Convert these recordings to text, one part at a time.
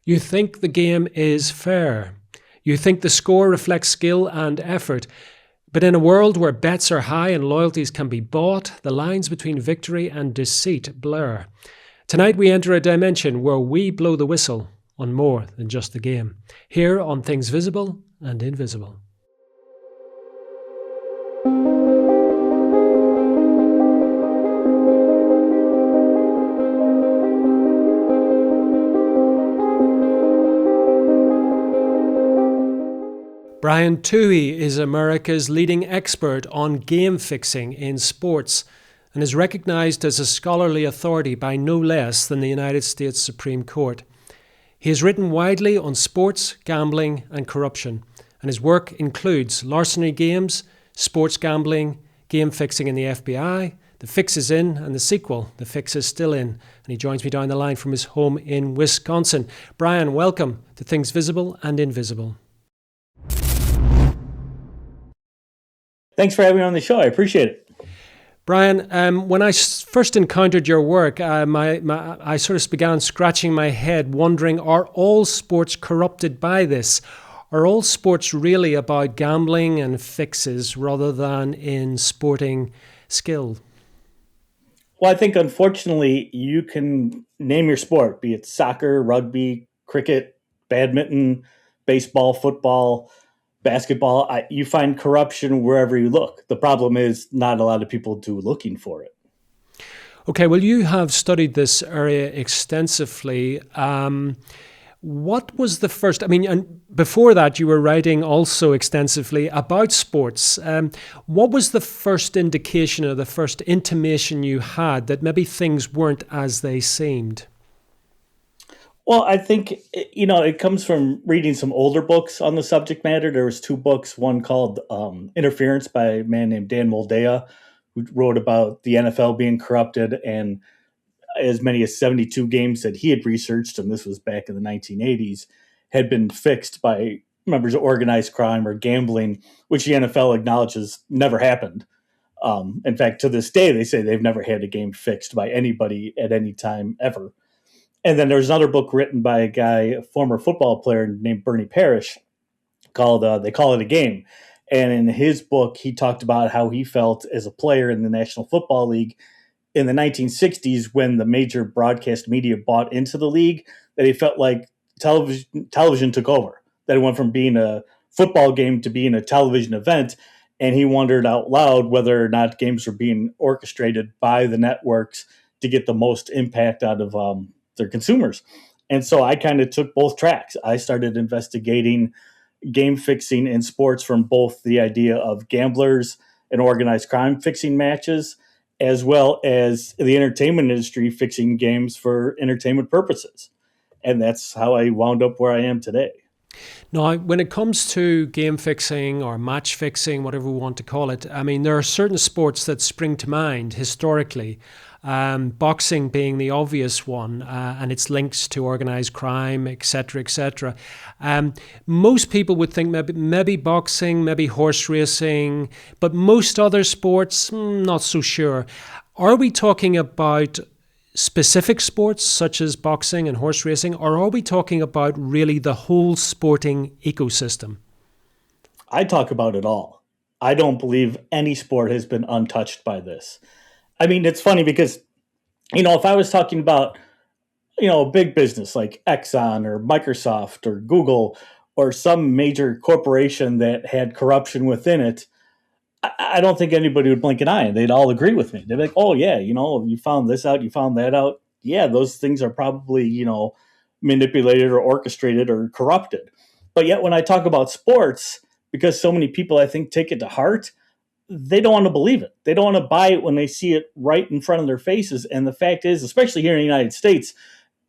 You think the game is fair. You think the score reflects skill and effort. But in a world where bets are high and loyalties can be bought, the lines between victory and deceit blur. Tonight we enter a dimension where we blow the whistle on more than just the game. Here on Things Visible and Invisible. Brian Tuohy is America's leading expert on game fixing in sports and is recognized as a scholarly authority by no less than the United States Supreme Court. He has written widely on sports, gambling, and corruption, and his work includes larceny games, sports gambling, game fixing in the FBI, The Fix is In, and the sequel, The Fix is Still In. And he joins me down the line from his home in Wisconsin. Brian, welcome to Things Visible and Invisible. Thanks for having me on the show. I appreciate it. Brian, when I first encountered your work, I sort of began scratching my head, wondering, are all sports corrupted by this? Are all sports really about gambling and fixes rather than in sporting skill? Well, I think, unfortunately, you can name your sport, be it soccer, rugby, cricket, badminton, baseball, football, basketball. You find corruption wherever you look. The problem is not a lot of people do looking for it. Okay, well, you have studied this area extensively. What was the first, and before that you were writing also extensively about sports. What was the first indication or the first intimation you had that maybe things weren't as they seemed? Well, I think, it comes from reading some older books on the subject matter. There was two books, one called Indifference by a man named Dan Moldea, who wrote about the NFL being corrupted, and as many as 72 games that he had researched, and this was back in the 1980s, had been fixed by members of organized crime or gambling, which the NFL acknowledges never happened. In fact, to this day, they say they've never had a game fixed by anybody at any time ever. And then there's another book written by a guy, a former football player named Bernie Parrish, called They Call It a Game. And in his book, he talked about how he felt as a player in the National Football League in the 1960s when the major broadcast media bought into the league, that he felt like television took over, that it went from being a football game to being a television event. And he wondered out loud whether or not games were being orchestrated by the networks to get the most impact out of their consumers. And so I kind of took both tracks. I started investigating game fixing in sports from both the idea of gamblers and organized crime fixing matches, as well as the entertainment industry fixing games for entertainment purposes. And that's how I wound up where I am today. Now, when it comes to game fixing or match fixing, whatever we want to call it, there are certain sports that spring to mind historically. Boxing being the obvious one, and its links to organized crime, etc., etc. Most people would think maybe boxing, maybe horse racing, but most other sports, not so sure. Are we talking about specific sports such as boxing and horse racing, or are we talking about really the whole sporting ecosystem? I talk about it all. I don't believe any sport has been untouched by this. It's funny because, if I was talking about, a big business like Exxon or Microsoft or Google or some major corporation that had corruption within it, I don't think anybody would blink an eye and they'd all agree with me. They'd be like, oh, yeah, you found this out, you found that out. Yeah, those things are probably, manipulated or orchestrated or corrupted. But yet when I talk about sports, because so many people, I think, take it to heart, they don't want to believe it. They don't want to buy it when they see it right in front of their faces. And the fact is, especially here in the United States,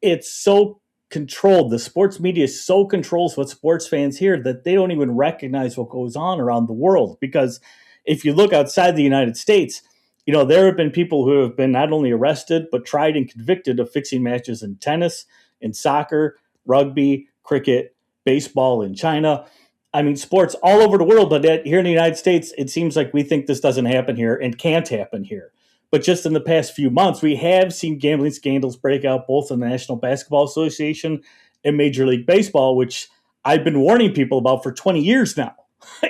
it's so controlled. The sports media so controls what sports fans hear that they don't even recognize what goes on around the world. Because if you look outside the United States, there have been people who have been not only arrested, but tried and convicted of fixing matches in tennis, in soccer, rugby, cricket, baseball in China. Sports all over the world, but here in the United States, it seems like we think this doesn't happen here and can't happen here. But just in the past few months, we have seen gambling scandals break out both in the National Basketball Association in Major League Baseball, which I've been warning people about for 20 years now.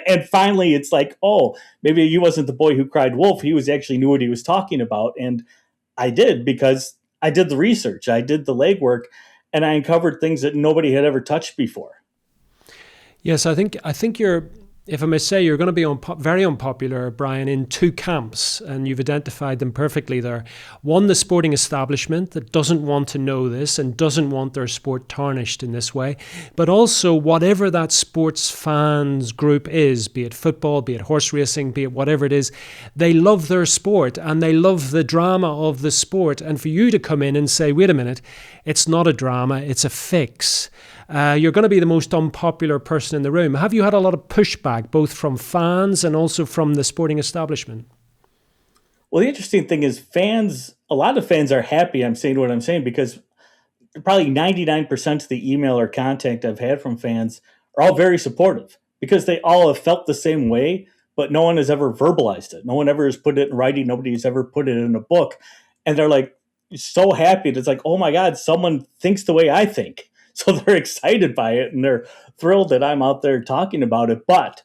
And finally, it's like, oh, maybe he wasn't the boy who cried wolf. He was actually knew what he was talking about. And I did, because I did the research, I did the legwork, and I uncovered things that nobody had ever touched before. Yes, I think you're, if I may say, you're going to be very unpopular, Brian, in two camps, and you've identified them perfectly there. One, the sporting establishment that doesn't want to know this and doesn't want their sport tarnished in this way, but also whatever that sports fans group is, be it football, be it horse racing, be it whatever it is, they love their sport and they love the drama of the sport. And for you to come in and say, wait a minute, it's not a drama, it's a fix. You're going to be the most unpopular person in the room. Have you had a lot of pushback, both from fans and also from the sporting establishment? Well, the interesting thing is a lot of fans are happy I'm saying what I'm saying, because probably 99% of the email or contact I've had from fans are all very supportive, because they all have felt the same way, but no one has ever verbalized it. No one ever has put it in writing. Nobody's ever put it in a book. And they're like so happy. It's like, oh my God, someone thinks the way I think. So they're excited by it and they're thrilled that I'm out there talking about it. But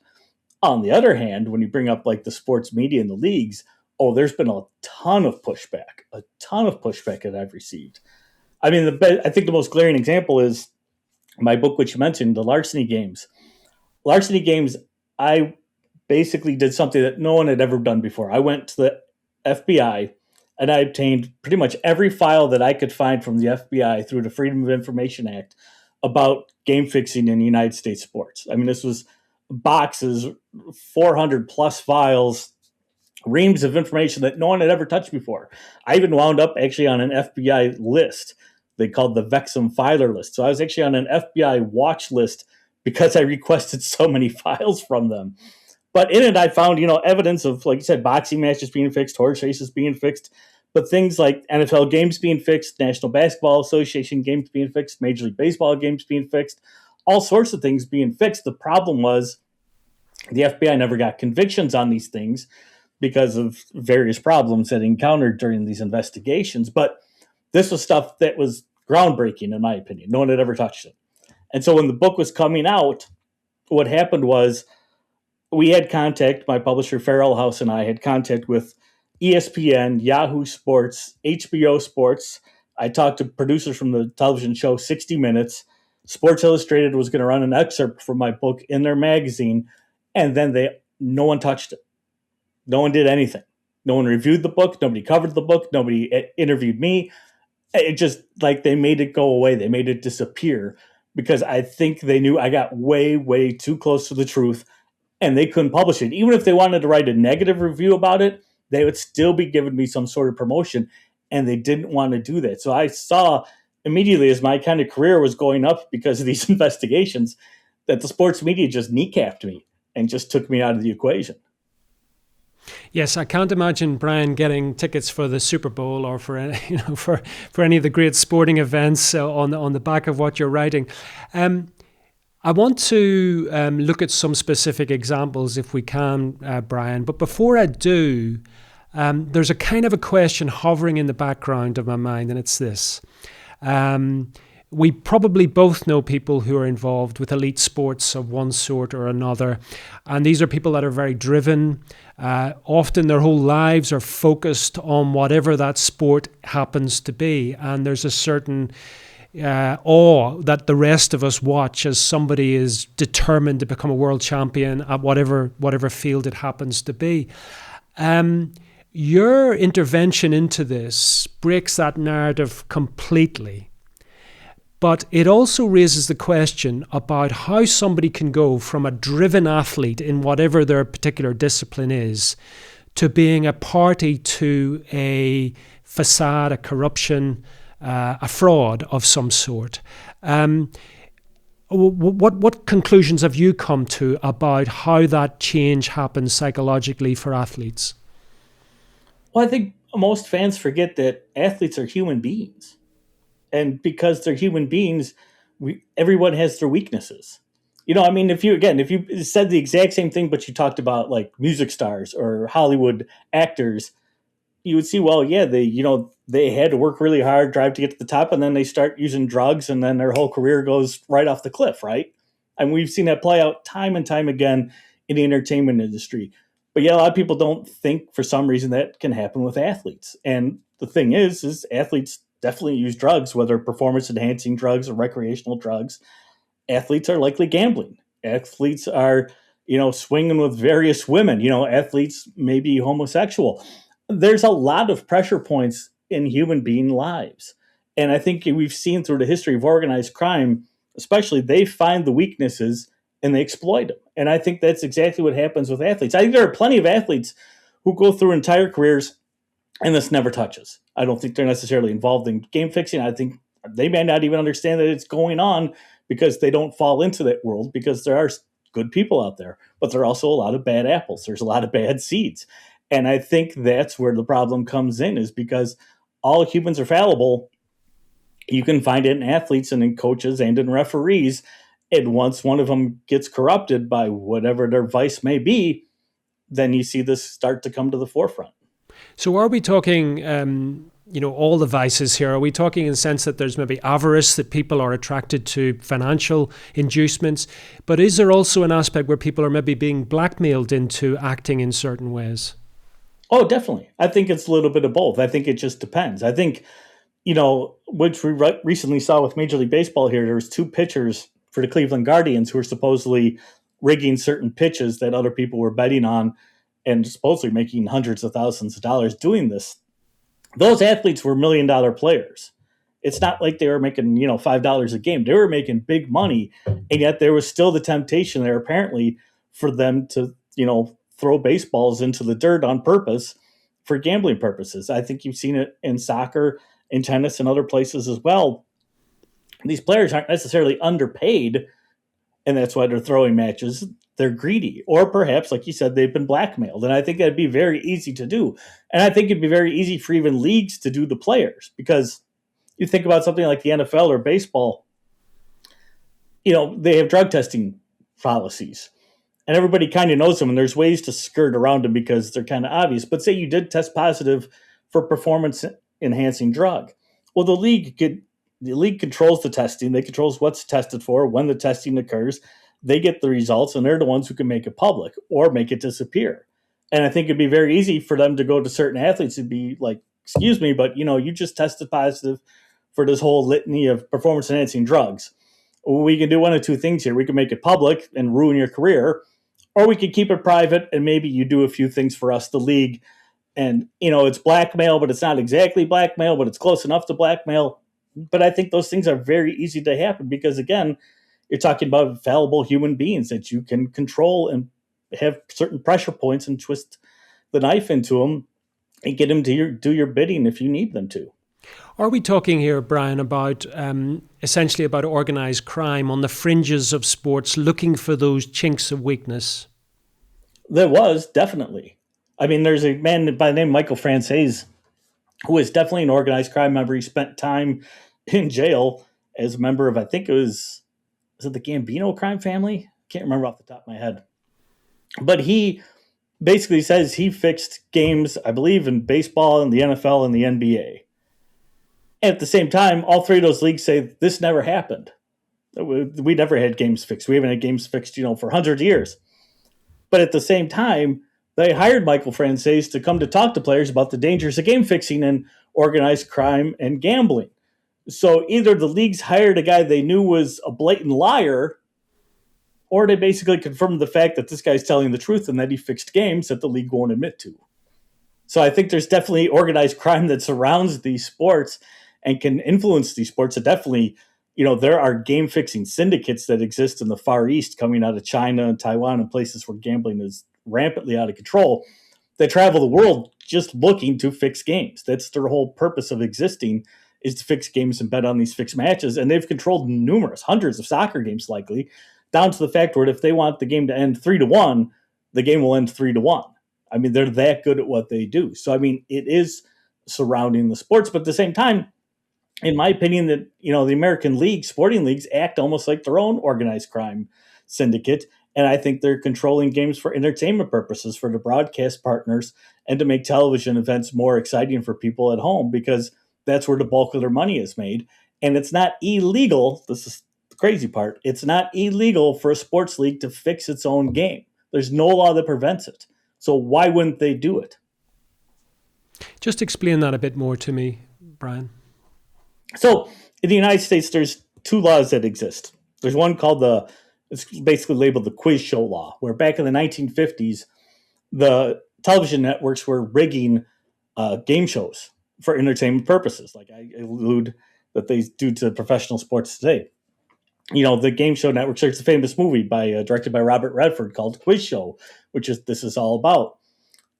on the other hand, when you bring up like the sports media and the leagues, oh, there's been a ton of pushback that I've received. I mean, I think the most glaring example is my book, which you mentioned, the larceny games. Larceny games, I basically did something that no one had ever done before. I went to the FBI and I obtained pretty much every file that I could find from the FBI through the Freedom of Information Act about game fixing in United States sports. I mean, this was boxes, 400 plus files, reams of information that no one had ever touched before. I even wound up actually on an FBI list. They called the Vexum filer list. So I was actually on an FBI watch list because I requested so many files from them. But in it, I found, evidence of, like you said, boxing matches being fixed, horse races being fixed, but things like NFL games being fixed, National Basketball Association games being fixed, Major League Baseball games being fixed, all sorts of things being fixed. The problem was the FBI never got convictions on these things because of various problems that it encountered during these investigations. But this was stuff that was groundbreaking, in my opinion. No one had ever touched it. And so when the book was coming out, what happened was we had contact, my publisher Farrell House and I had contact with ESPN, Yahoo Sports, HBO Sports. I talked to producers from the television show 60 Minutes. Sports Illustrated was going to run an excerpt from my book in their magazine, and then no one touched it. No one did anything. No one reviewed the book. Nobody covered the book. Nobody interviewed me. It just, like, they made it go away. They made it disappear because I think they knew I got way, way too close to the truth and they couldn't publish it. Even if they wanted to write a negative review about it, they would still be giving me some sort of promotion, and they didn't want to do that. So I saw immediately as my kind of career was going up because of these investigations that the sports media just kneecapped me and just took me out of the equation. Yes, I can't imagine Brian getting tickets for the Super Bowl or for for any of the great sporting events on the back of what you're writing. I want to look at some specific examples if we can, Brian. But before I do, there's a kind of a question hovering in the background of my mind, and it's this. We probably both know people who are involved with elite sports of one sort or another. And these are people that are very driven. Often their whole lives are focused on whatever that sport happens to be. And there's a certain awe that the rest of us watch as somebody is determined to become a world champion at whatever field it happens to be. Your intervention into this breaks that narrative completely. But it also raises the question about how somebody can go from a driven athlete in whatever their particular discipline is to being a party to a facade, a corruption, a fraud of some sort. What conclusions have you come to about how that change happens psychologically for athletes? Well, I think most fans forget that athletes are human beings. And because they're human beings, everyone has their weaknesses. If you said the exact same thing, but you talked about like music stars or Hollywood actors, you would see, well, yeah, they had to work really hard, drive to get to the top, and then they start using drugs, and then their whole career goes right off the cliff, right? And we've seen that play out time and time again in the entertainment industry. But yeah, a lot of people don't think for some reason that can happen with athletes. And the thing is athletes definitely use drugs, whether performance enhancing drugs or recreational drugs. Athletes are likely gambling. Athletes are, swinging with various women. Athletes may be homosexual. There's a lot of pressure points in human being lives. And I think we've seen through the history of organized crime, especially, they find the weaknesses and they exploit them. And I think that's exactly what happens with athletes. I think there are plenty of athletes who go through entire careers and this never touches. I don't think they're necessarily involved in game fixing. I think they may not even understand that it's going on because they don't fall into that world, because there are good people out there, but there are also a lot of bad apples. There's a lot of bad seeds. And I think that's where the problem comes in, is because all humans are fallible. You can find it in athletes and in coaches and in referees. And once one of them gets corrupted by whatever their vice may be, then you see this start to come to the forefront. So are we talking, all the vices here? Are we talking in the sense that there's maybe avarice, that people are attracted to financial inducements? But is there also an aspect where people are maybe being blackmailed into acting in certain ways? Oh, definitely. I think it's a little bit of both. I think it just depends. I think, which we recently saw with Major League Baseball here, there was two pitchers for the Cleveland Guardians who were supposedly rigging certain pitches that other people were betting on and supposedly making hundreds of thousands of dollars doing this. Those athletes were $1 million players. It's not like they were making, $5 a game. They were making big money. And yet there was still the temptation there, apparently, for them to, throw baseballs into the dirt on purpose for gambling purposes. I think you've seen it in soccer, in tennis, and other places as well. These players aren't necessarily underpaid, and that's why they're throwing matches. They're greedy. Or perhaps, like you said, they've been blackmailed. And I think that'd be very easy to do. And I think it'd be very easy for even leagues to do to players, because you think about something like the NFL or baseball, they have drug testing policies. And everybody kind of knows them, and there's ways to skirt around them because they're kind of obvious. But say you did test positive for performance enhancing drug. Well, the league controls the testing. They controls what's tested for, when the testing occurs. They get the results, and they're the ones who can make it public or make it disappear. And I think it'd be very easy for them to go to certain athletes and be like, excuse me, but you just tested positive for this whole litany of performance enhancing drugs. We can do one of two things here. We can make it public and ruin your career, or we could keep it private and maybe you do a few things for us, the league. And, it's blackmail, but it's not exactly blackmail, but it's close enough to blackmail. But I think those things are very easy to happen because, again, you're talking about fallible human beings that you can control and have certain pressure points and twist the knife into them and get them to do your bidding if you need them to. Are we talking here, Brian, about essentially about organized crime on the fringes of sports, looking for those chinks of weakness? There was, definitely. I mean, there's a man by the name of Michael Franzese who is definitely an organized crime member. He spent time in jail as a member of, I think is it the Gambino crime family? Can't remember off the top of my head. But he basically says he fixed games, I believe, in baseball and the NFL and the NBA. At the same time, all three of those leagues say this never happened. We never had games fixed. We haven't had games fixed, for 100 years. But at the same time, they hired Michael Franzese to come to talk to players about the dangers of game fixing and organized crime and gambling. So either the leagues hired a guy they knew was a blatant liar, or they basically confirmed the fact that this guy's telling the truth and that he fixed games that the league won't admit to. So I think there's definitely organized crime that surrounds these sports and can influence these sports. So definitely, there are game fixing syndicates that exist in the Far East coming out of China and Taiwan and places where gambling is rampantly out of control. They travel the world just looking to fix games. That's their whole purpose of existing, is to fix games and bet on these fixed matches. And they've controlled hundreds of soccer games likely, down to the fact where if they want the game to end 3-1, the game will end 3-1. I mean, they're that good at what they do. So, I mean, it is surrounding the sports. But at the same time, in my opinion, that, the American leagues, sporting leagues, act almost like their own organized crime syndicate. And I think they're controlling games for entertainment purposes for the broadcast partners and to make television events more exciting for people at home because that's where the bulk of their money is made. And it's not illegal. This is the crazy part. It's not illegal for a sports league to fix its own game. There's no law that prevents it. So why wouldn't they do it? Just explain that a bit more to me, Brian. So in the United States, there's two laws that exist. There's one called it's basically labeled the quiz show law, where back in the 1950s, the television networks were rigging game shows for entertainment purposes, like I allude that they do to professional sports today. You know, the game show networks. There's a famous movie directed by Robert Redford called Quiz Show, which is this is all about.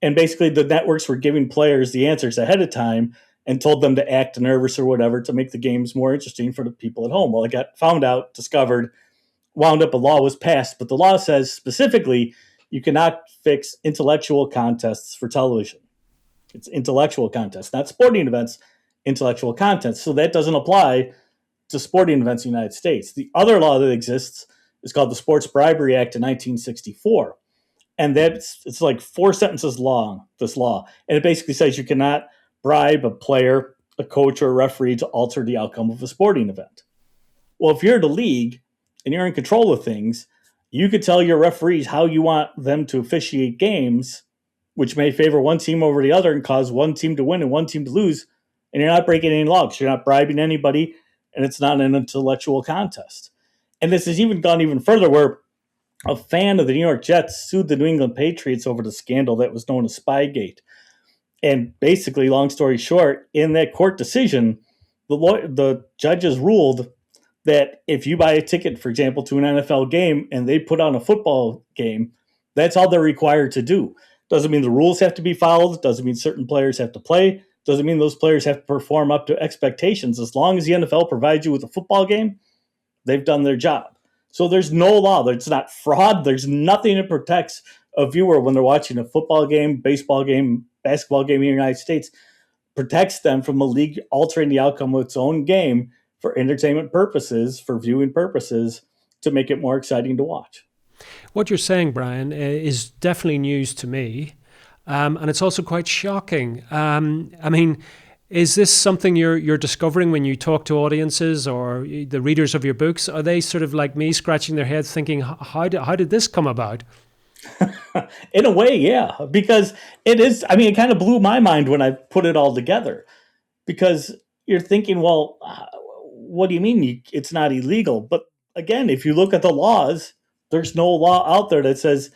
And basically, the networks were giving players the answers ahead of time and told them to act nervous or whatever to make the games more interesting for the people at home. Well, it got found out, discovered, wound up a law was passed, but the law says specifically you cannot fix intellectual contests for television. It's intellectual contests, not sporting events, intellectual contests. So that doesn't apply to sporting events in the United States. The other law that exists is called the Sports Bribery Act of 1964. And it's like 4 sentences long, this law. And it basically says you cannot bribe a player, a coach, or a referee to alter the outcome of a sporting event. Well, if you're the league and you're in control of things, you could tell your referees how you want them to officiate games, which may favor one team over the other and cause one team to win and one team to lose. And you're not breaking any laws. You're not bribing anybody, and it's not an intellectual contest. And this has even gone even further where a fan of the New York Jets sued the New England Patriots over the scandal that was known as Spygate. And basically, long story short, in that court decision, the judges ruled that if you buy a ticket, for example, to an NFL game and they put on a football game, that's all they're required to do. Doesn't mean the rules have to be followed. Doesn't mean certain players have to play. Doesn't mean those players have to perform up to expectations. As long as the NFL provides you with a football game, they've done their job. So there's no law. There's not fraud. There's nothing that protects a viewer when they're watching a football game, baseball game, basketball game in the United States, protects them from a league altering the outcome of its own game for entertainment purposes, for viewing purposes, to make it more exciting to watch. What you're saying, Brian, is definitely news to me. And it's also quite shocking. I mean, is this something you're discovering when you talk to audiences or the readers of your books? Are they sort of like me scratching their heads thinking, how did this come about? In a way, yeah, because it is, I mean, it kind of blew my mind when I put it all together because you're thinking, well, what do you mean it's not illegal? But again, if you look at the laws, there's no law out there that says,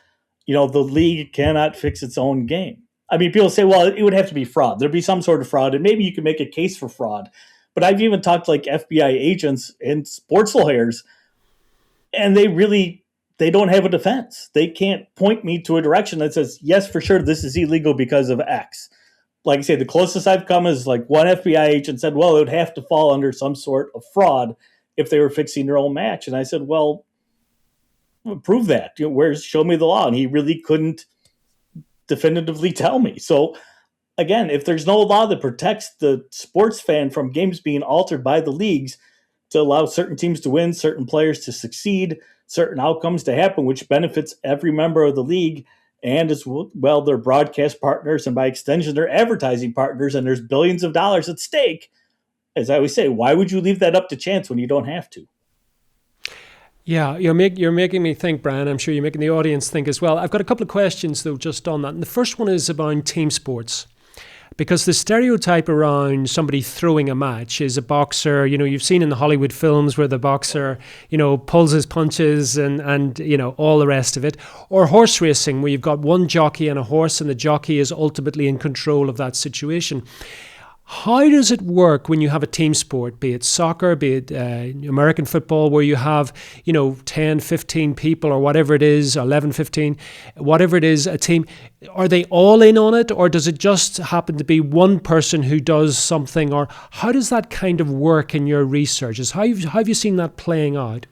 the league cannot fix its own game. I mean, people say, well, it would have to be fraud. There'd be some sort of fraud, and maybe you could make a case for fraud. But I've even talked to like FBI agents and sports lawyers, and they don't have a defense. They can't point me to a direction that says, yes, for sure, this is illegal because of X. Like I say, the closest I've come is like one FBI agent said, well, it would have to fall under some sort of fraud if they were fixing their own match. And I said, well, prove that. Show me the law. And he really couldn't definitively tell me. So again, if there's no law that protects the sports fan from games being altered by the leagues to allow certain teams to win, certain players to succeed, certain outcomes to happen, which benefits every member of the league and as well their broadcast partners and by extension their advertising partners, and there's billions of dollars at stake, as I always say, why would you leave that up to chance when you don't have to? Yeah, you're making me think, Brian. I'm sure you're making the audience think as well. I've got a couple of questions, though, just on that. And the first one is about team sports. Because the stereotype around somebody throwing a match is a boxer, you've seen in the Hollywood films where the boxer, pulls his punches and all the rest of it. Or horse racing, where you've got one jockey and a horse and the jockey is ultimately in control of that situation. How does it work when you have a team sport, be it soccer, be it American football, where you have, 10, 15 people or whatever it is, 11, 15, whatever it is, a team? Are they all in on it, or does it just happen to be one person who does something? Or how does that kind of work in your researches? How have you seen that playing out?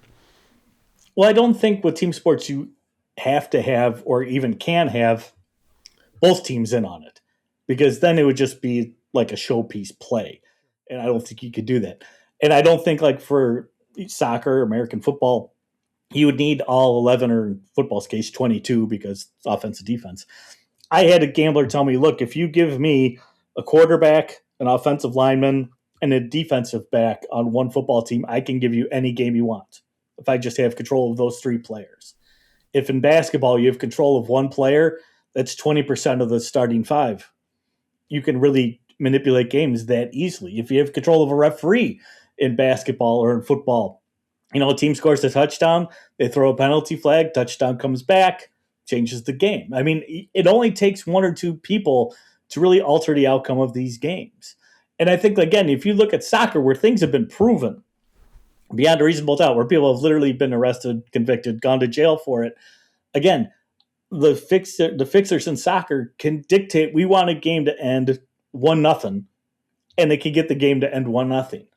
Well, I don't think with team sports you have to have or even can have both teams in on it, because then it would just be like a showpiece play. And I don't think you could do that. And I don't think like for soccer, American football, you would need all 11, or in football's case, 22, because it's offense and defense. I had a gambler tell me, look, if you give me a quarterback, an offensive lineman, and a defensive back on one football team, I can give you any game you want if I just have control of those three players. If in basketball you have control of one player, that's 20% of the starting five. You can really manipulate games that easily. If you have control of a referee in basketball or in football, a team scores a touchdown, they throw a penalty flag, touchdown comes back, changes the game. I mean, it only takes one or two people to really alter the outcome of these games. And I think, again, if you look at soccer where things have been proven beyond a reasonable doubt, where people have literally been arrested, convicted, gone to jail for it, again, the fixers in soccer can dictate, we want a game to end 1-0, and they can get the game to end 1-0.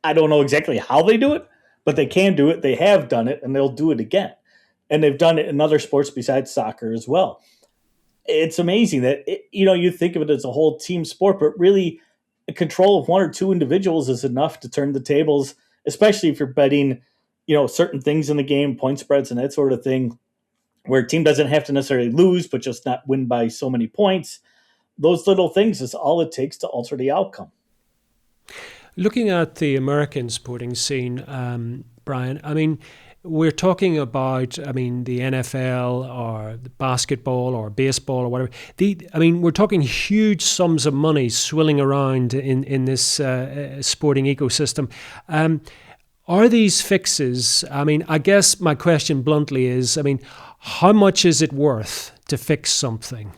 I don't know exactly how they do it, but they can do it. They have done it, and they'll do it again. And they've done it in other sports besides soccer as well. It's amazing that, you think of it as a whole team sport, but really control of one or two individuals is enough to turn the tables, especially if you're betting, certain things in the game, point spreads and that sort of thing, where a team doesn't have to necessarily lose, but just not win by so many points. Those little things is all it takes to alter the outcome. Looking at the American sporting scene, Brian, I mean, we're talking about, the NFL or basketball or baseball or whatever. We're talking huge sums of money swilling around in this sporting ecosystem. Are these fixes? I guess my question bluntly is, how much is it worth to fix something?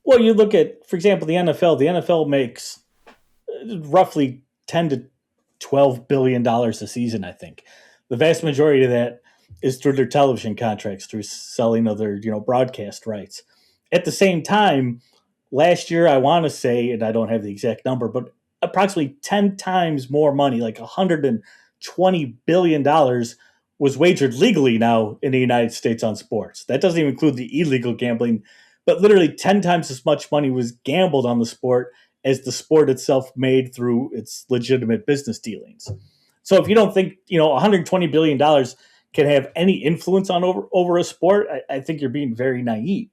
Well, you look at, for example, the NFL. The NFL makes roughly $10 to $12 billion a season, I think. The vast majority of that is through their television contracts, through selling of their, broadcast rights. At the same time, last year, I want to say, and I don't have the exact number, but approximately 10 times more money, like $120 billion, was wagered legally now in the United States on sports. That doesn't even include the illegal gambling, but literally 10 times as much money was gambled on the sport as the sport itself made through its legitimate business dealings. So if you don't think, $120 billion can have any influence on over a sport, I think you're being very naive.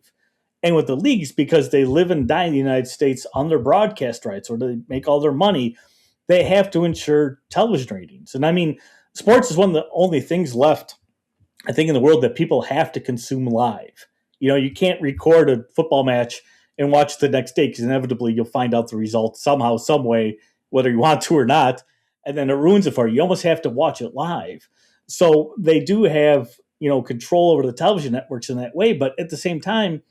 And with the leagues, because they live and die in the United States on their broadcast rights, or they make all their money, they have to ensure television ratings. And sports is one of the only things left, I think, in the world that people have to consume live. You can't record a football match and watch the next day, because inevitably you'll find out the result somehow, some way, whether you want to or not, and then it ruins it for you. You almost have to watch it live. So they do have, control over the television networks in that way. But at the same time,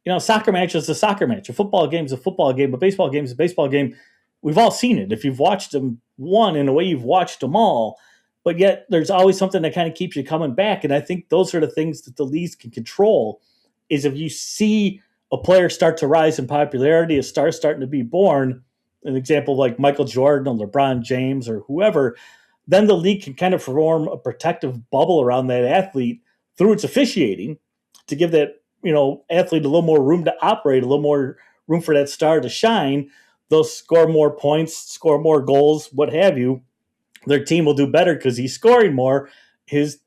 a soccer match is a soccer match. A football game is a football game. A baseball game is a baseball game. We've all seen it. If you've watched them one, in a way, you've watched them all. But yet there's always something that kind of keeps you coming back. And I think those are the things that the leagues can control, is if you see a player start to rise in popularity, a star starting to be born, an example like Michael Jordan or LeBron James or whoever, then the league can kind of form a protective bubble around that athlete through its officiating to give that, athlete a little more room to operate, a little more room for that star to shine. They'll score more points, score more goals, what have you. Their team will do better because he's scoring more. His,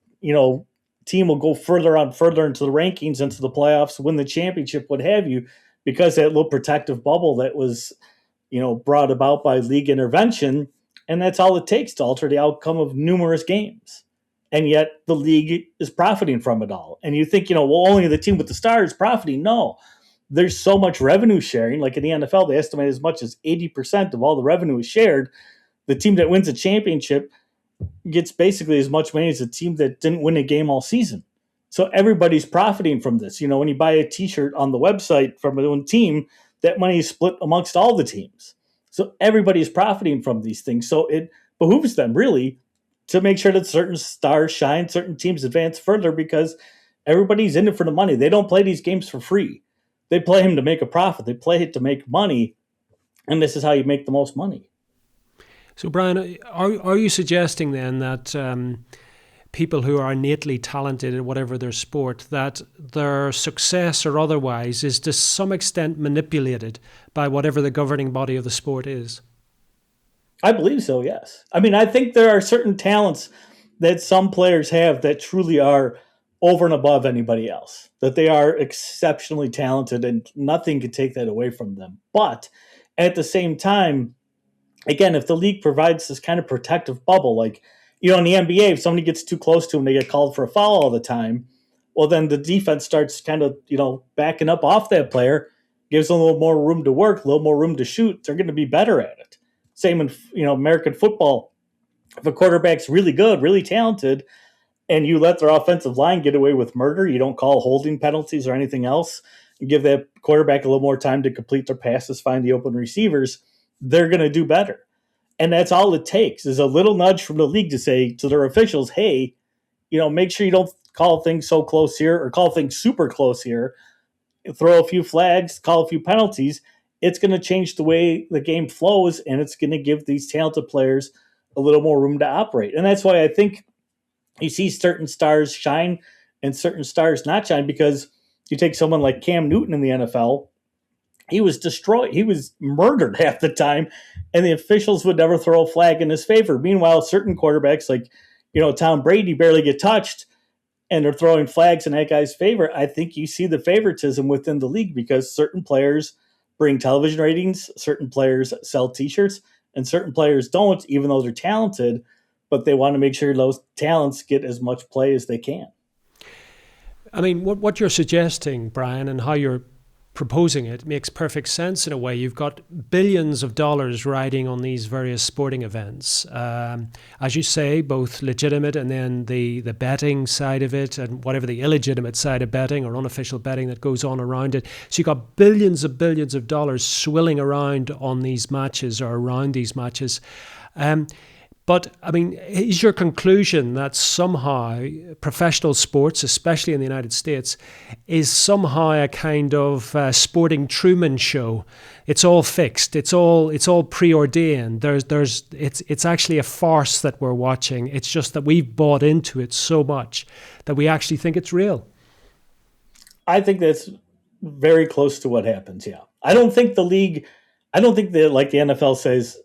team will go further into the rankings, into the playoffs, win the championship, what have you, because that little protective bubble that was, brought about by league intervention. And that's all it takes to alter the outcome of numerous games. And yet the league is profiting from it all. And you think, only the team with the star is profiting. No, there's so much revenue sharing. Like in the NFL, they estimate as much as 80% of all the revenue is shared. The team that wins a championship gets basically as much money as a team that didn't win a game all season. So everybody's profiting from this. When you buy a t-shirt on the website from a own team, that money is split amongst all the teams. So everybody's profiting from these things. So it behooves them really to make sure that certain stars shine, certain teams advance further, because everybody's in it for the money. They don't play these games for free. They play them to make a profit. They play it to make money. And this is how you make the most money. So, Brian, are you suggesting then that people who are innately talented at whatever their sport, that their success or otherwise is to some extent manipulated by whatever the governing body of the sport is? I believe so, yes. I think there are certain talents that some players have that truly are over and above anybody else, that they are exceptionally talented and nothing can take that away from them. But at the same time, again, if the league provides this kind of protective bubble, like, in the NBA, if somebody gets too close to them, they get called for a foul all the time. Well, then the defense starts kind of, backing up off that player, gives them a little more room to work, a little more room to shoot. They're going to be better at it. Same in, American football. If a quarterback's really good, really talented, and you let their offensive line get away with murder, you don't call holding penalties or anything else, and give that quarterback a little more time to complete their passes, find the open receivers, they're going to do better. And that's all it takes is a little nudge from the league to say to their officials, hey, make sure you don't call things so close here or call things super close here, throw a few flags, call a few penalties. It's going to change the way the game flows, and it's going to give these talented players a little more room to operate. And that's why I think you see certain stars shine and certain stars not shine, because you take someone like Cam Newton in the NFL, he was destroyed. He was murdered half the time, and the officials would never throw a flag in his favor. Meanwhile, certain quarterbacks like, Tom Brady barely get touched, and they're throwing flags in that guy's favor. I think you see the favoritism within the league because certain players bring television ratings, certain players sell T-shirts, and certain players don't, even though they're talented, but they want to make sure those talents get as much play as they can. I mean, what you're suggesting, Brian, and how you're proposing it makes perfect sense in a way. You've got billions of dollars riding on these various sporting events. As you say, both legitimate and then the betting side of it and whatever the illegitimate side of betting or unofficial betting that goes on around it. So you've got billions of dollars swilling around on these matches or around these matches. But, I mean, is your conclusion that somehow professional sports, especially in the United States, is somehow a kind of sporting Truman show? It's all fixed. It's all preordained. It's actually a farce that we're watching. It's just that we've bought into it so much that we actually think it's real. I think that's very close to what happens, yeah. I don't think that like the NFL says,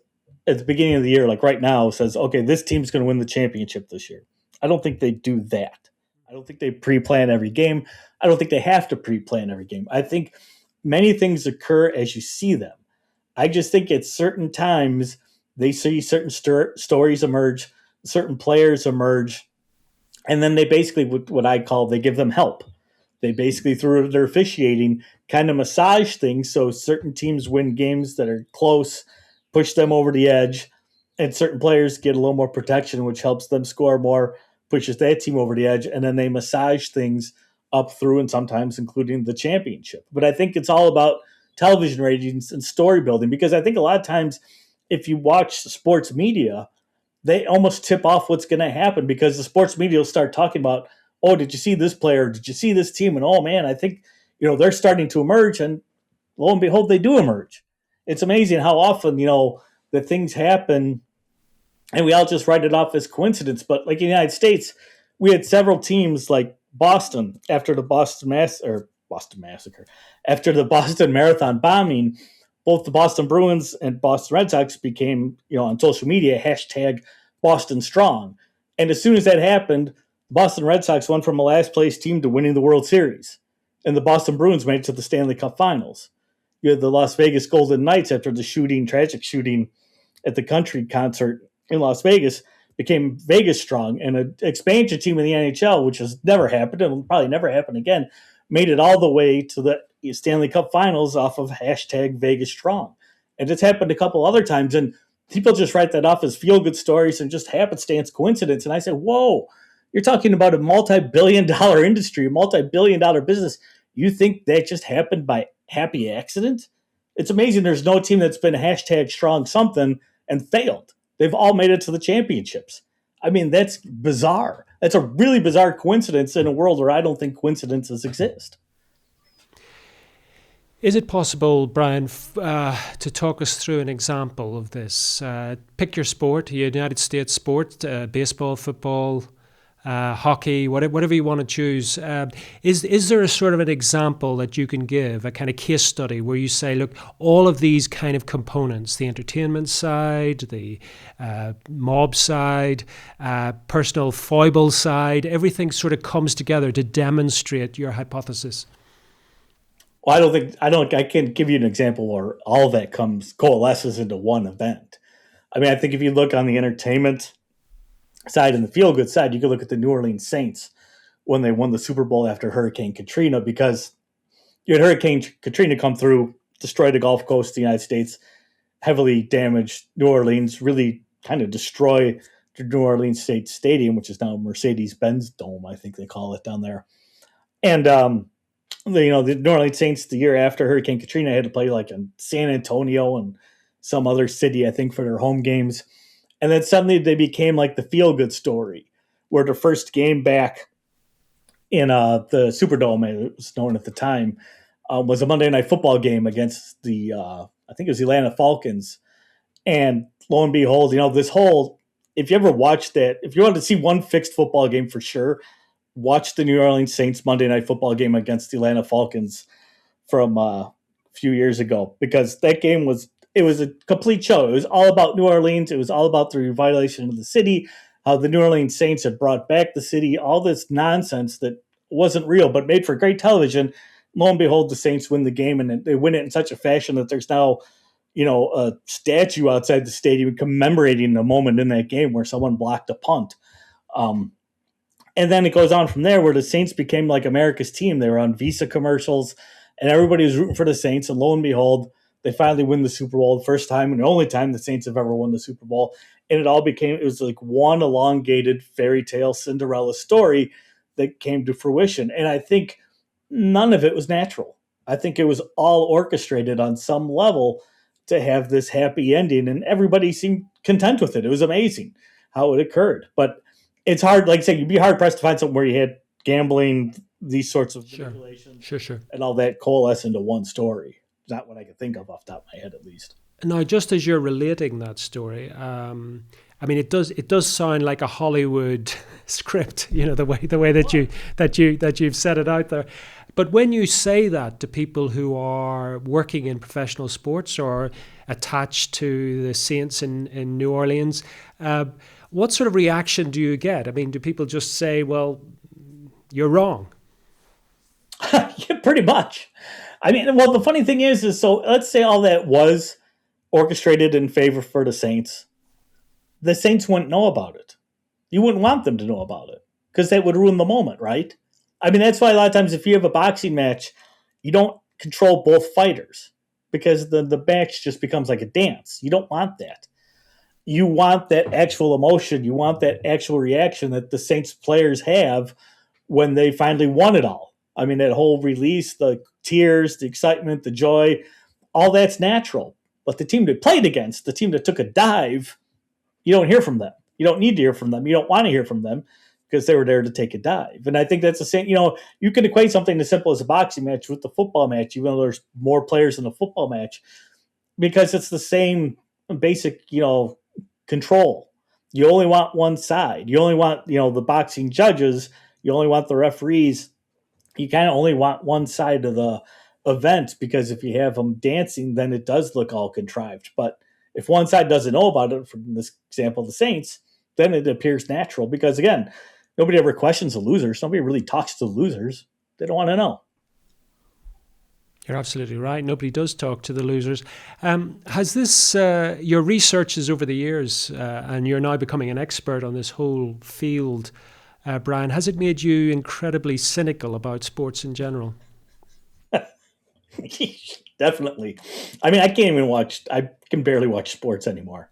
at the beginning of the year, like right now, says, okay, this team's going to win the championship this year. I don't think they do that. I don't think they pre-plan every game. I don't think they have to pre-plan every game. I think many things occur as you see them. I just think at certain times they see certain stories emerge, certain players emerge, and then they basically, what I call, they give them help. They basically, through their officiating, kind of massage things so certain teams win games that are close, push them over the edge, and certain players get a little more protection, which helps them score more, pushes that team over the edge, and then they massage things up through and sometimes including the championship. But I think it's all about television ratings and story building, because I think a lot of times if you watch sports media, they almost tip off what's going to happen because the sports media will start talking about, oh, did you see this player? Did you see this team? And, oh, man, I think, they're starting to emerge, and lo and behold, they do emerge. It's amazing how often, that things happen and we all just write it off as coincidence. But like in the United States, we had several teams like Boston after the Boston Massacre, after the Boston Marathon bombing, both the Boston Bruins and Boston Red Sox became, on social media, hashtag Boston Strong. And as soon as that happened, the Boston Red Sox went from a last place team to winning the World Series. And the Boston Bruins made it to the Stanley Cup Finals. You had the Las Vegas Golden Knights after the tragic shooting at the country concert in Las Vegas, became Vegas Strong, and an expansion team in the NHL, which has never happened and will probably never happen again, made it all the way to the Stanley Cup Finals off of hashtag Vegas Strong. And it's happened a couple other times, and people just write that off as feel-good stories and just happenstance coincidence. And I say, whoa, you're talking about a multi-billion-dollar industry, a multi-billion-dollar business. You think that just happened by happy accident? It's amazing there's no team that's been hashtag strong something and failed. They've all made it to the championships. I mean, that's bizarre. That's a really bizarre coincidence in a world where I don't think coincidences exist. Is it possible, Brian, to talk us through an example of this? Pick your sport, a United States sport, baseball, football, hockey, whatever you want to choose. Is there a sort of an example that you can give, a kind of case study where you say, look, all of these kind of components, the entertainment side, the mob side, personal foible side, everything sort of comes together to demonstrate your hypothesis? Well, I can't give you an example where all of that coalesces into one event. I mean, I think if you look on the entertainment side and the feel good side, you could look at the New Orleans Saints when they won the Super Bowl after Hurricane Katrina, because you had Hurricane Katrina come through, destroy the Gulf Coast of the United States, heavily damaged New Orleans, really kind of destroy the New Orleans State Stadium, which is now Mercedes-Benz Dome, I think they call it down there. And the New Orleans Saints the year after Hurricane Katrina had to play like in San Antonio and some other city, I think, for their home games. And then suddenly they became like the feel-good story, where the first game back in the Superdome, it was known at the time, was a Monday Night Football game against I think it was the Atlanta Falcons. And lo and behold, if you ever watched that, if you wanted to see one fixed football game for sure, watch the New Orleans Saints Monday Night Football game against the Atlanta Falcons from a few years ago, because that game was a complete show. It was all about New Orleans. It was all about the revitalization of the city, how the New Orleans Saints had brought back the city, all this nonsense that wasn't real but made for great television. Lo and behold, the Saints win the game, and they win it in such a fashion that there's now, a statue outside the stadium commemorating the moment in that game where someone blocked a punt. And then it goes on from there, where the Saints became like America's team. They were on Visa commercials, and everybody was rooting for the Saints. And lo and behold, they finally win the Super Bowl, the first time and the only time the Saints have ever won the Super Bowl. And it was like one elongated fairy tale Cinderella story that came to fruition. And I think none of it was natural. I think it was all orchestrated on some level to have this happy ending, and everybody seemed content with it. It was amazing how it occurred. But it's hard, like I say, you'd be hard pressed to find something where you had gambling, these sorts of manipulations, sure, and all that coalesce into one story. Not what I could think of off the top of my head, at least. Now, just as you're relating that story, I mean, it does sound like a Hollywood script, the way that you've set it out there. But when you say that to people who are working in professional sports or attached to the Saints in New Orleans, what sort of reaction do you get? I mean, do people just say, "Well, you're wrong"? Yeah, pretty much. I mean, well, the funny thing is so let's say all that was orchestrated in favor for the Saints. The Saints wouldn't know about it. You wouldn't want them to know about it because that would ruin the moment, right? I mean, that's why a lot of times if you have a boxing match, you don't control both fighters because the match just becomes like a dance. You don't want that. You want that actual emotion. You want that actual reaction that the Saints players have when they finally won it all. I mean, that whole release, the tears, the excitement, the joy, all that's natural. But the team they played against, the team that took a dive, you don't hear from them. You don't need to hear from them. You don't want to hear from them because they were there to take a dive. And I think that's the same. You can equate something as simple as a boxing match with the football match, even though there's more players in the football match, because it's the same basic, control. You only want one side. You only want, the boxing judges. You only want the referees. You kind of only want one side of the event, because if you have them dancing, then it does look all contrived. But if one side doesn't know about it, from this example, the Saints, then it appears natural because, again, nobody ever questions the losers. Nobody really talks to the losers. They don't want to know. You're absolutely right. Nobody does talk to the losers. Has this, your researches over the years, and you're now becoming an expert on this whole field, Brian, has it made you incredibly cynical about sports in general? Definitely. I mean, I can barely watch sports anymore.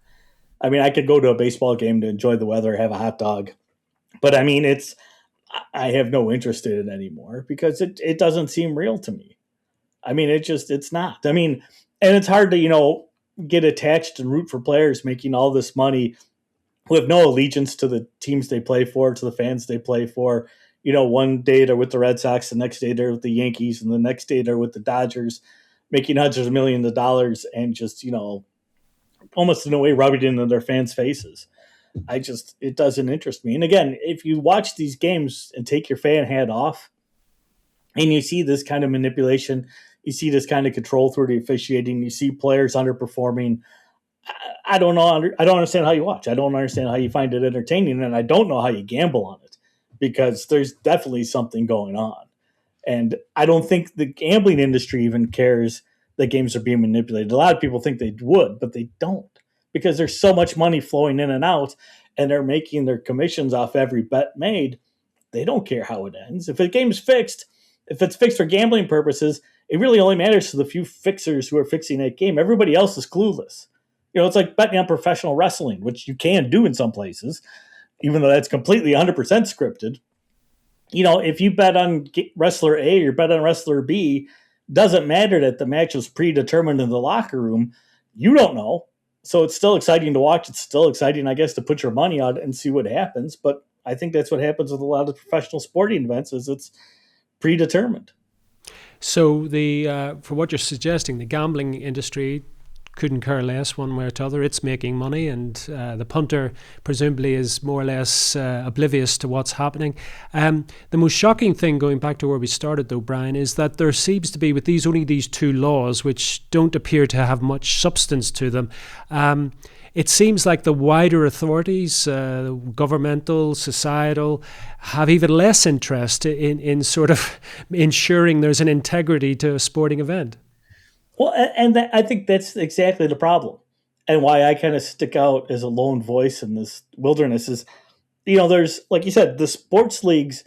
I mean, I could go to a baseball game to enjoy the weather, have a hot dog. But I mean, I have no interest in it anymore because it doesn't seem real to me. I mean, it's not. I mean, and it's hard to, get attached and root for players making all this money who have no allegiance to the teams they play for, to the fans they play for. One day they're with the Red Sox, the next day they're with the Yankees, and the next day they're with the Dodgers, making hundreds of millions of dollars and just, almost in a way rubbing it into their fans' faces. it doesn't interest me. And again, if you watch these games and take your fan hat off and you see this kind of manipulation, you see this kind of control through the officiating, you see players underperforming, I don't know. I don't understand how you watch. I don't understand how you find it entertaining, and I don't know how you gamble on it because there's definitely something going on. And I don't think the gambling industry even cares that games are being manipulated. A lot of people think they would, but they don't because there's so much money flowing in and out, and they're making their commissions off every bet made. They don't care how it ends. If a game's fixed, if it's fixed for gambling purposes, it really only matters to the few fixers who are fixing that game. Everybody else is clueless. It's like betting on professional wrestling, which you can do in some places, even though that's completely 100% scripted. If you bet on wrestler A or bet on wrestler B, doesn't matter that the match was predetermined in the locker room. You don't know. So it's still exciting to watch. It's still exciting, I guess, to put your money on it and see what happens. But I think that's what happens with a lot of professional sporting events is it's predetermined. So for what you're suggesting, the gambling industry couldn't care less one way or the other. It's making money, and the punter presumably is more or less oblivious to what's happening. The most shocking thing, going back to where we started though, Brian, is that there seems to be, with only these two laws, which don't appear to have much substance to them, it seems like the wider authorities, governmental, societal, have even less interest in sort of ensuring there's an integrity to a sporting event. Well, and I think that's exactly the problem, and why I kind of stick out as a lone voice in this wilderness is, there's, like you said, the sports leagues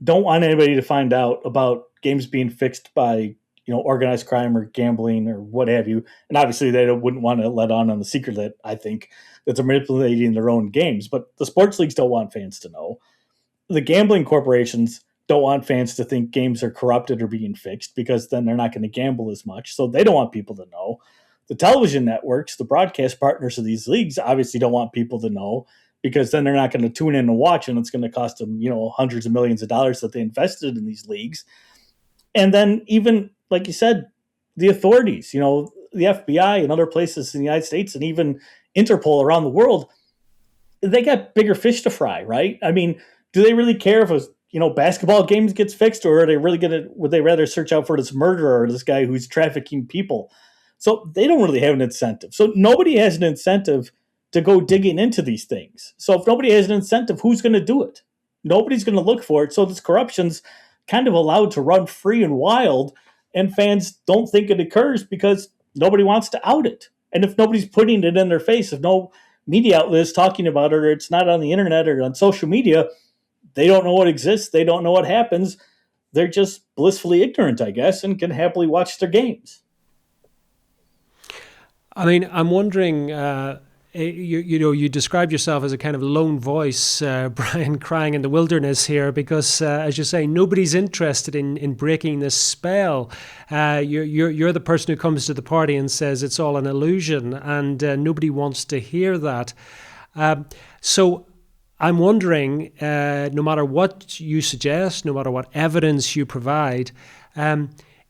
don't want anybody to find out about games being fixed by, organized crime or gambling or what have you, and obviously they wouldn't want to let on the secret that I think that they're manipulating their own games, but the sports leagues don't want fans to know. The gambling corporations don't want fans to think games are corrupted or being fixed because then they're not going to gamble as much. So they don't want people to know. The television networks, the broadcast partners of these leagues, obviously don't want people to know because then they're not going to tune in and watch, and it's going to cost them, hundreds of millions of dollars that they invested in these leagues. And then even, like you said, the authorities, the FBI and other places in the United States and even Interpol around the world, they got bigger fish to fry, right? I mean, do they really care if basketball games gets fixed, or are they really would they rather search out for this murderer or this guy who's trafficking people? So they don't really have an incentive. So nobody has an incentive to go digging into these things. So if nobody has an incentive, who's going to do it? Nobody's going to look for it. So this corruption's kind of allowed to run free and wild, and fans don't think it occurs because nobody wants to out it. And if nobody's putting it in their face, if no media outlet is talking about it, or it's not on the internet or on social media, they don't know what exists. They don't know what happens. They're just blissfully ignorant, I guess, and can happily watch their games. I mean, I'm wondering, you described yourself as a kind of lone voice, Brian, crying in the wilderness here, because, as you say, nobody's interested in breaking this spell. You're the person who comes to the party and says it's all an illusion, and nobody wants to hear that. So I'm wondering, no matter what you suggest, no matter what evidence you provide,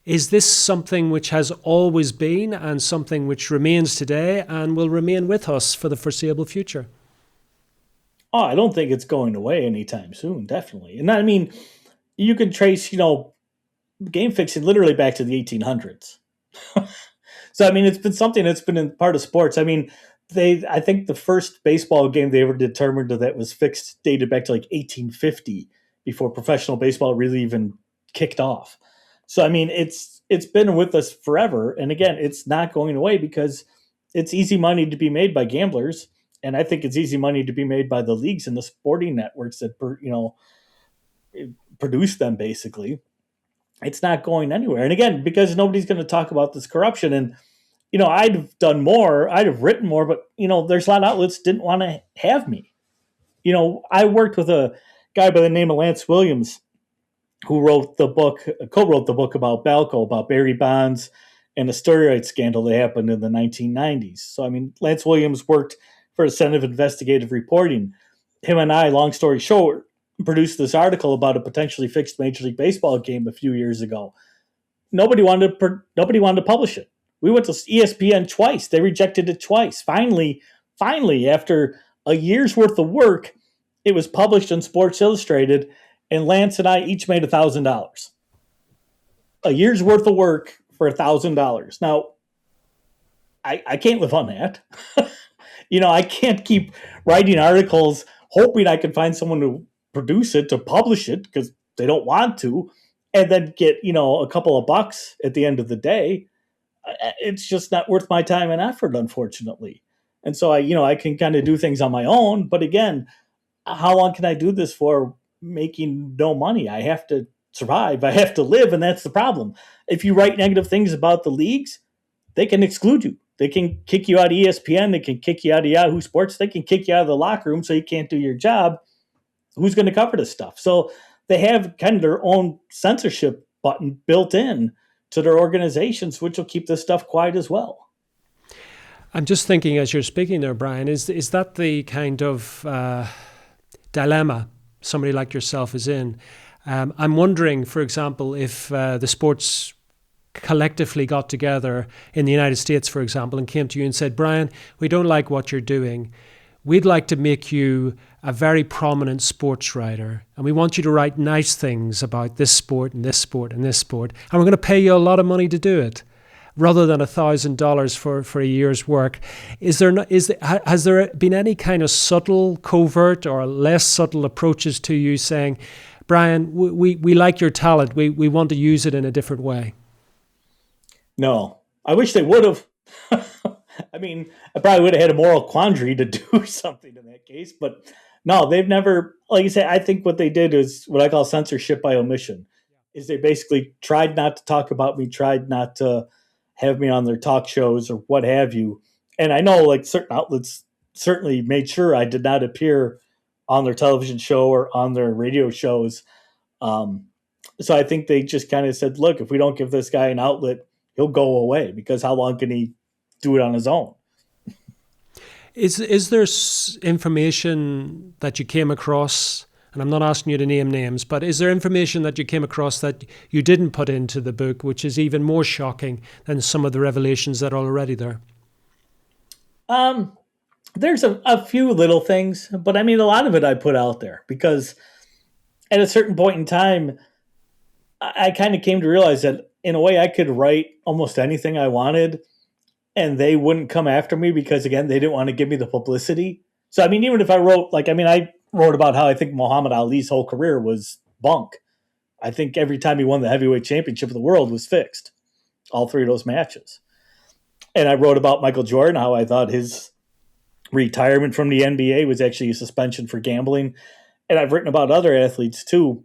is this something which has always been and something which remains today and will remain with us for the foreseeable future? Oh, I don't think it's going away anytime soon, definitely. And I mean, you can trace, game fixing literally back to the 1800s. So, I mean, it's been something that's been in part of sports. I mean, I think the first baseball game they ever determined that was fixed dated back to like 1850 before professional baseball really even kicked off. So, I mean, it's been with us forever. And again, it's not going away because it's easy money to be made by gamblers. And I think it's easy money to be made by the leagues and the sporting networks that, produce them, basically. It's not going anywhere. And again, because nobody's going to talk about this corruption. And, I'd have done more, I'd have written more, but, there's a lot of outlets didn't want to have me. I worked with a guy by the name of Lance Williams, who co-wrote the book about Balco, about Barry Bonds and the steroid scandal that happened in the 1990s. So, I mean, Lance Williams worked for the Center of Investigative Reporting. Him and I, long story short, produced this article about a potentially fixed Major League Baseball game a few years ago. Nobody wanted to publish it. We went to ESPN twice. They rejected it twice. Finally, after a year's worth of work. It was published in Sports Illustrated, and Lance and I each made $1,000. A year's worth of work for $1,000. Now, I can't live on that. I can't keep writing articles hoping I can find someone to produce it, to publish it, because they don't want to, and then get, a couple of bucks at the end of the day. It's just not worth my time and effort, unfortunately. And so I can kind of do things on my own. But again, how long can I do this for making no money? I have to survive. I have to live. And that's the problem. If you write negative things about the leagues, they can exclude you. They can kick you out of ESPN. They can kick you out of Yahoo Sports. They can kick you out of the locker room so you can't do your job. Who's going to cover this stuff? So they have kind of their own censorship button built in to their organizations, which will keep this stuff quiet as well. I'm just thinking as you're speaking there, Brian, is that the kind of dilemma somebody like yourself is in? I'm wondering, for example, if the sports collectively got together in the United States, for example, and came to you and said, Brian, we don't like what you're doing. We'd like to make you a very prominent sports writer, and we want you to write nice things about this sport and this sport and this sport, and we're going to pay you a lot of money to do it, rather than $1,000 for a year's work. Has there been any kind of subtle, covert, or less subtle approaches to you saying, Brian, we like your talent, we want to use it in a different way? No, I wish they would have. I mean, I probably would have had a moral quandary to do something in that case, but no, they've never, like you say, I think what they did is what I call censorship by omission, is they basically tried not to talk about me, tried not to have me on their talk shows or what have you. And I know like certain outlets certainly made sure I did not appear on their television show or on their radio shows. So I think they just kind of said, look, if we don't give this guy an outlet, he'll go away, because how long can he do it on his own? Is there information that you came across, and I'm not asking you to name names, but is there information that you came across that you didn't put into the book, which is even more shocking than some of the revelations that are already there? There's a few little things, but I mean, a lot of it I put out there because at a certain point in time, I kind of came to realize that in a way I could write almost anything I wanted and they wouldn't come after me because, again, they didn't want to give me the publicity. So, I mean, even if I wrote, I wrote about how I think Muhammad Ali's whole career was bunk. I think every time he won the heavyweight championship of the world was fixed, all three of those matches. And I wrote about Michael Jordan, how I thought his retirement from the NBA was actually a suspension for gambling. And I've written about other athletes too,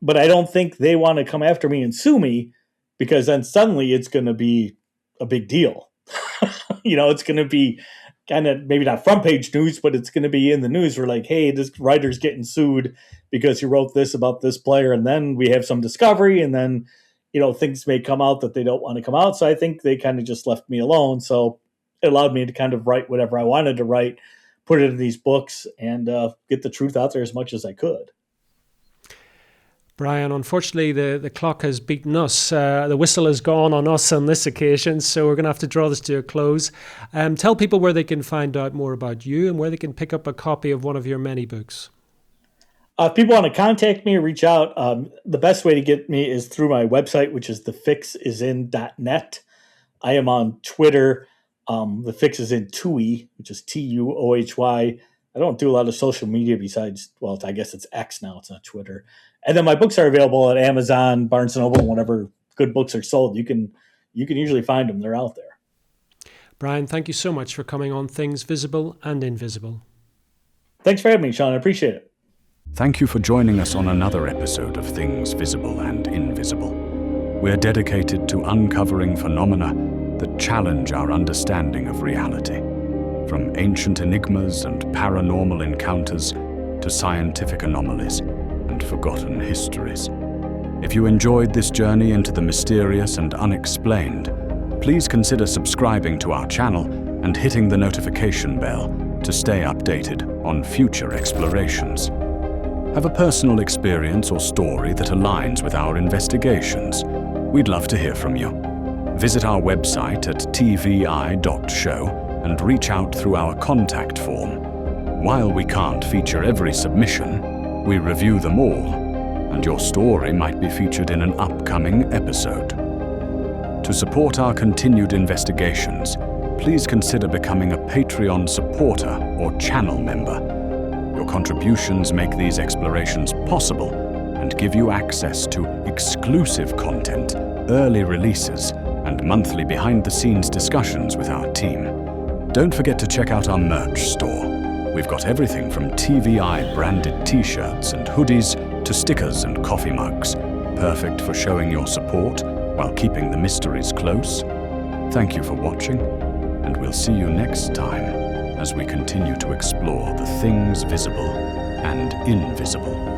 but I don't think they want to come after me and sue me, because then suddenly it's going to be a big deal. It's going to be kind of maybe not front page news, but it's going to be in the news. We're like, hey, this writer's getting sued because he wrote this about this player. And then we have some discovery, and then, things may come out that they don't want to come out. So I think they kind of just left me alone. So it allowed me to kind of write whatever I wanted to write, put it in these books, and get the truth out there as much as I could. Brian, unfortunately, the clock has beaten us. The whistle has gone on us on this occasion, so we're going to have to draw this to a close. Tell people where they can find out more about you and where they can pick up a copy of one of your many books. If people want to contact me or reach out, the best way to get me is through my website, which is thefixisin.net. I am on Twitter. The Fix is in Tuohy, which is Tuohy. I don't do a lot of social media besides, well, I guess it's X now. It's not Twitter. And then my books are available at Amazon, Barnes & Noble, whenever good books are sold. You can usually find them. They're out there. Brian, thank you so much for coming on Things Visible and Invisible. Thanks for having me, Sean. I appreciate it. Thank you for joining us on another episode of Things Visible and Invisible. We're dedicated to uncovering phenomena that challenge our understanding of reality, from ancient enigmas and paranormal encounters to scientific anomalies and forgotten histories. If you enjoyed this journey into the mysterious and unexplained, please consider subscribing to our channel and hitting the notification bell to stay updated on future explorations. Have a personal experience or story that aligns with our investigations? We'd love to hear from you. Visit our website at tvi.show and reach out through our contact form. While we can't feature every submission, we review them all, and your story might be featured in an upcoming episode. To support our continued investigations, please consider becoming a Patreon supporter or channel member. Your contributions make these explorations possible and give you access to exclusive content, early releases, and monthly behind-the-scenes discussions with our team. Don't forget to check out our merch store. We've got everything from TVI-branded t-shirts and hoodies to stickers and coffee mugs, perfect for showing your support while keeping the mysteries close. Thank you for watching, and we'll see you next time as we continue to explore the things visible and invisible.